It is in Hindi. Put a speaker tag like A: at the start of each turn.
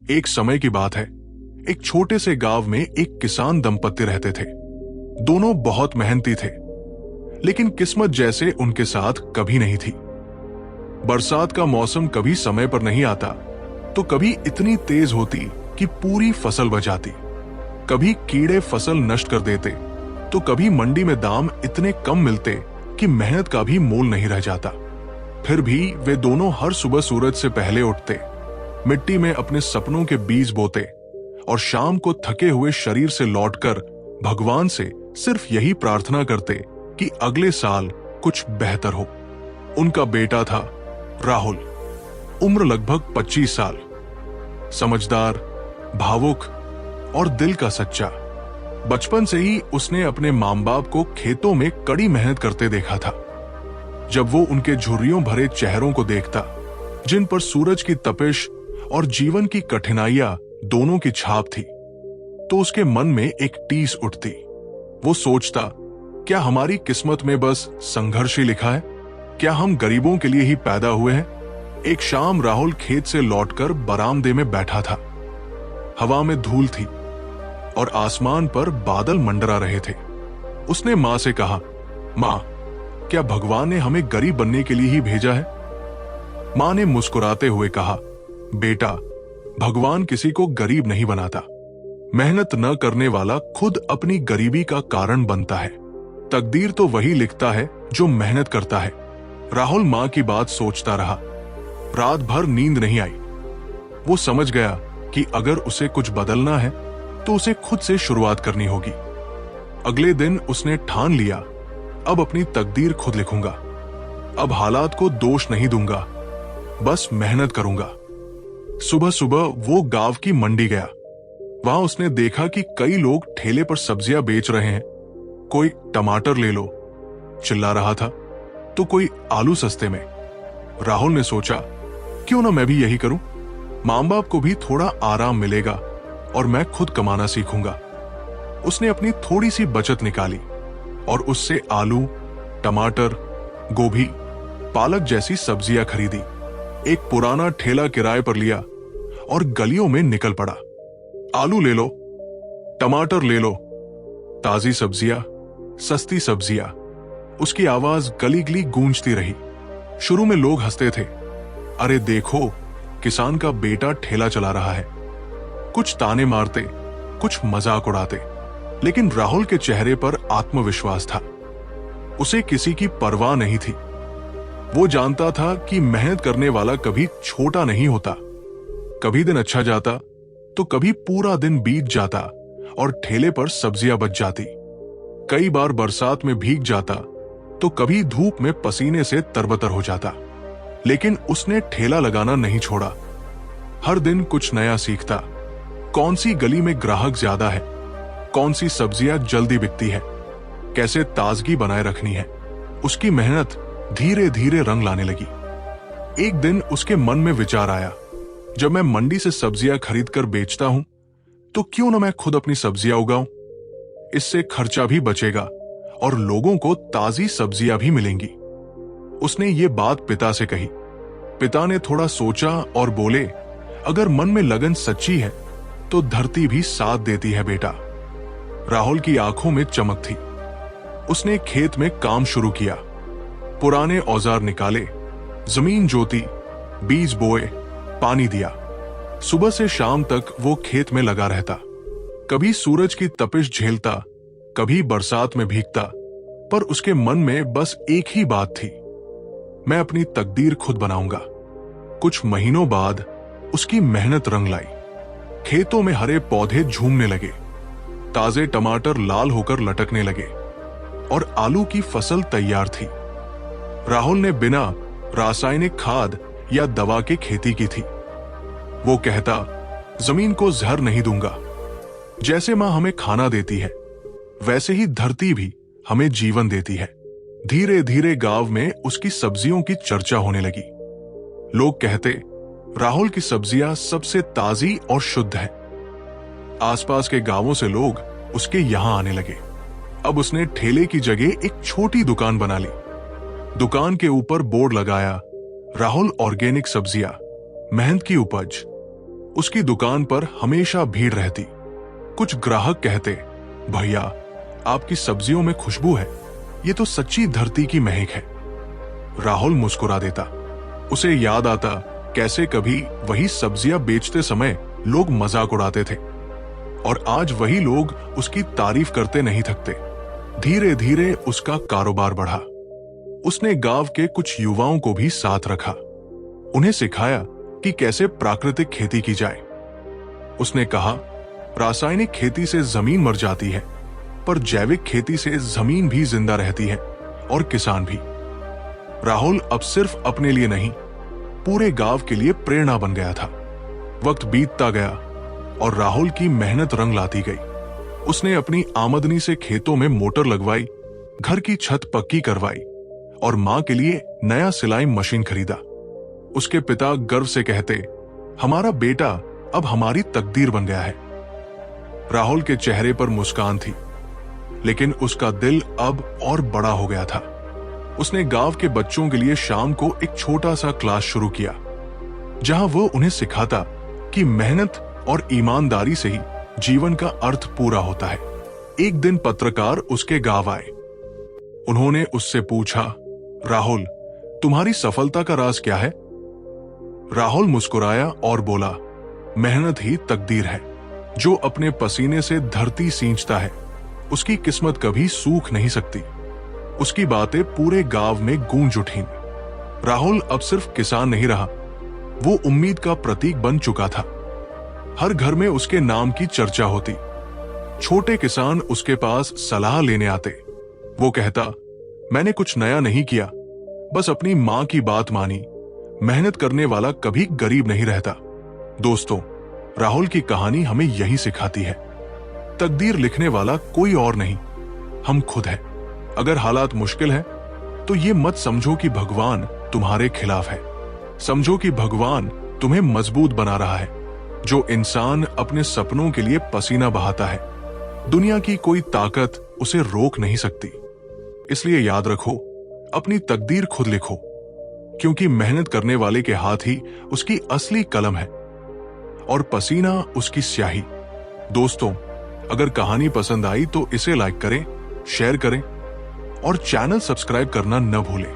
A: एक समय की बात है, एक छोटे से गांव में एक किसान दंपत्ति रहते थे। दोनों बहुत मेहनती थे, लेकिन किस्मत जैसे उनके साथ कभी नहीं थी। बरसात का मौसम कभी समय पर नहीं आता, तो कभी इतनी तेज होती कि पूरी फसल बच जाती। कभी कीड़े फसल नष्ट कर देते, तो कभी मंडी में दाम इतने कम मिलते कि मेहनत का भी मोल नहीं रह जाता। फिर भी वे दोनों हर सुबह सूरज से पहले उठते, मिट्टी में अपने सपनों के बीज बोते और शाम को थके हुए शरीर से लौटकर भगवान से सिर्फ यही प्रार्थना करते कि अगले साल कुछ बेहतर हो। उनका बेटा था राहुल, उम्र लगभग 25 साल, समझदार, भावुक और दिल का सच्चा। बचपन से ही उसने अपने मां बाप को खेतों में कड़ी मेहनत करते देखा था। जब वो उनके झुर्रियों भरे चेहरों को देखता, जिन पर सूरज की तपिश और जीवन की कठिनाइयां दोनों की छाप थी, तो उसके मन में एक टीस उठती। वो सोचता, क्या हमारी किस्मत में बस संघर्ष ही लिखा है? क्या हम गरीबों के लिए ही पैदा हुए हैं? एक शाम राहुल खेत से लौटकर बरामदे में बैठा था। हवा में धूल थी और आसमान पर बादल मंडरा रहे थे। उसने मां से कहा, मां, क्या भगवान ने हमें गरीब बनने के लिए ही भेजा है? मां ने मुस्कुराते हुए कहा, बेटा, भगवान किसी को गरीब नहीं बनाता। मेहनत न करने वाला खुद अपनी गरीबी का कारण बनता है। तकदीर तो वही लिखता है जो मेहनत करता है। राहुल मां की बात सोचता रहा। रात भर नींद नहीं आई। वो समझ गया कि अगर उसे कुछ बदलना है तो उसे खुद से शुरुआत करनी होगी। अगले दिन उसने ठान लिया, अब अपनी तकदीर खुद लिखूंगा। अब हालात को दोष नहीं दूंगा, बस मेहनत करूंगा। सुबह सुबह वो गांव की मंडी गया। वहां उसने देखा कि कई लोग ठेले पर सब्जियां बेच रहे हैं। कोई टमाटर ले लो चिल्ला रहा था, तो कोई आलू सस्ते में। राहुल ने सोचा, क्यों ना मैं भी यही करूं? मां बाप को भी थोड़ा आराम मिलेगा और मैं खुद कमाना सीखूंगा। उसने अपनी थोड़ी सी बचत निकाली और उससे आलू, टमाटर, गोभी, पालक जैसी सब्जियां खरीदी। एक पुराना ठेला किराए पर लिया और गलियों में निकल पड़ा। आलू ले लो, टमाटर ले लो, ताजी सब्जियां, सस्ती सब्जियां। उसकी आवाज गली गली गूंजती रही। शुरू में लोग हंसते थे, अरे देखो, किसान का बेटा ठेला चला रहा है। कुछ ताने मारते, कुछ मजाक उड़ाते, लेकिन राहुल के चेहरे पर आत्मविश्वास था। उसे किसी की परवाह नहीं थी। वो जानता था कि मेहनत करने वाला कभी छोटा नहीं होता। कभी दिन अच्छा जाता तो कभी पूरा दिन बीत जाता और ठेले पर सब्जियां बच जाती। कई बार बरसात में भीग जाता तो कभी धूप में पसीने से तरबतर हो जाता, लेकिन उसने ठेला लगाना नहीं छोड़ा। हर दिन कुछ नया सीखता। कौन सी गली में ग्राहक ज्यादा है, कौन सी सब्जियां जल्दी बिकती है, कैसे ताजगी बनाए रखनी है। उसकी मेहनत धीरे धीरे रंग लाने लगी। एक दिन उसके मन में विचार आया, जब मैं मंडी से सब्जियां खरीद कर बेचता हूं, तो क्यों ना मैं खुद अपनी सब्जियां उगाऊं? इससे खर्चा भी बचेगा और लोगों को ताजी सब्जियां भी मिलेंगी। उसने ये बात पिता से कही। पिता ने थोड़ा सोचा और बोले, अगर मन में लगन सच्ची है तो धरती भी साथ देती है बेटा। राहुल की आंखों में चमक थी। उसने खेत में काम शुरू किया। पुराने औजार निकाले, जमीन जोती, बीज बोए, पानी दिया। सुबह से शाम तक वो खेत में लगा रहता। कभी सूरज की तपिश झेलता, कभी बरसात में भीगता, पर उसके मन में बस एक ही बात थी, मैं अपनी तकदीर खुद बनाऊंगा। कुछ महीनों बाद उसकी मेहनत रंग लाई। खेतों में हरे पौधे झूमने लगे, ताजे टमाटर लाल होकर लटकने लगे और आलू की फसल तैयार थी। राहुल ने बिना रासायनिक खाद या दवा के खेती की थी। वो कहता, जमीन को जहर नहीं दूंगा। जैसे मां हमें खाना देती है, वैसे ही धरती भी हमें जीवन देती है। धीरे धीरे गांव में उसकी सब्जियों की चर्चा होने लगी। लोग कहते, राहुल की सब्जियां सबसे ताजी और शुद्ध है। आसपास के गांवों से लोग उसके यहां आने लगे। अब उसने ठेले की जगह एक छोटी दुकान बना ली। दुकान के ऊपर बोर्ड लगाया, राहुल ऑर्गेनिक सब्जियां, मेहनत की उपज। उसकी दुकान पर हमेशा भीड़ रहती। कुछ ग्राहक कहते, भैया आपकी सब्जियों में खुशबू है, ये तो सच्ची धरती की महक है। राहुल मुस्कुरा देता। उसे याद आता कैसे कभी वही सब्जियां बेचते समय लोग मजाक उड़ाते थे और आज वही लोग उसकी तारीफ करते नहीं थकते। धीरे धीरे उसका कारोबार बढ़ा। उसने गांव के कुछ युवाओं को भी साथ रखा, उन्हें सिखाया कि कैसे प्राकृतिक खेती की जाए। उसने कहा, रासायनिक खेती से जमीन मर जाती है, पर जैविक खेती से जमीन भी जिंदा रहती है और किसान भी। राहुल अब सिर्फ अपने लिए नहीं, पूरे गांव के लिए प्रेरणा बन गया था। वक्त बीतता गया और राहुल की मेहनत रंग लाती गई। उसने अपनी आमदनी से खेतों में मोटर लगवाई, घर की छत पक्की करवाई और मां के लिए नया सिलाई मशीन खरीदा। उसके पिता गर्व से कहते, हमारा बेटा अब हमारी तकदीर बन गया है। राहुल के चेहरे पर मुस्कान थी, लेकिन उसका दिल अब और बड़ा हो गया था। उसने गांव के बच्चों के लिए शाम को एक छोटा सा क्लास शुरू किया, जहां वो उन्हें सिखाता कि मेहनत और ईमानदारी से ही जीवन का अर्थ पूरा होता है। एक दिन पत्रकार उसके गांव आए। उन्होंने उससे पूछा, राहुल तुम्हारी सफलता का राज क्या है? राहुल मुस्कुराया और बोला, मेहनत ही तकदीर है। जो अपने पसीने से धरती सींचता है, उसकी किस्मत कभी सूख नहीं सकती। उसकी बातें पूरे गांव में गूंज उठीं। राहुल अब सिर्फ किसान नहीं रहा, वो उम्मीद का प्रतीक बन चुका था। हर घर में उसके नाम की चर्चा होती। छोटे किसान उसके पास सलाह लेने आते। वो कहता, मैंने कुछ नया नहीं किया, बस अपनी मां की बात मानी। मेहनत करने वाला कभी गरीब नहीं रहता। दोस्तों, राहुल की कहानी हमें यही सिखाती है, तकदीर लिखने वाला कोई और नहीं, हम खुद हैं। अगर हालात मुश्किल है तो ये मत समझो कि भगवान तुम्हारे खिलाफ है, समझो कि भगवान तुम्हें मजबूत बना रहा है। जो इंसान अपने सपनों के लिए पसीना बहाता है, दुनिया की कोई ताकत उसे रोक नहीं सकती। इसलिए याद रखो, अपनी तकदीर खुद लिखो, क्योंकि मेहनत करने वाले के हाथ ही उसकी असली कलम है और पसीना उसकी स्याही। दोस्तों, अगर कहानी पसंद आई तो इसे लाइक करें, शेयर करें और चैनल सब्सक्राइब करना न भूलें।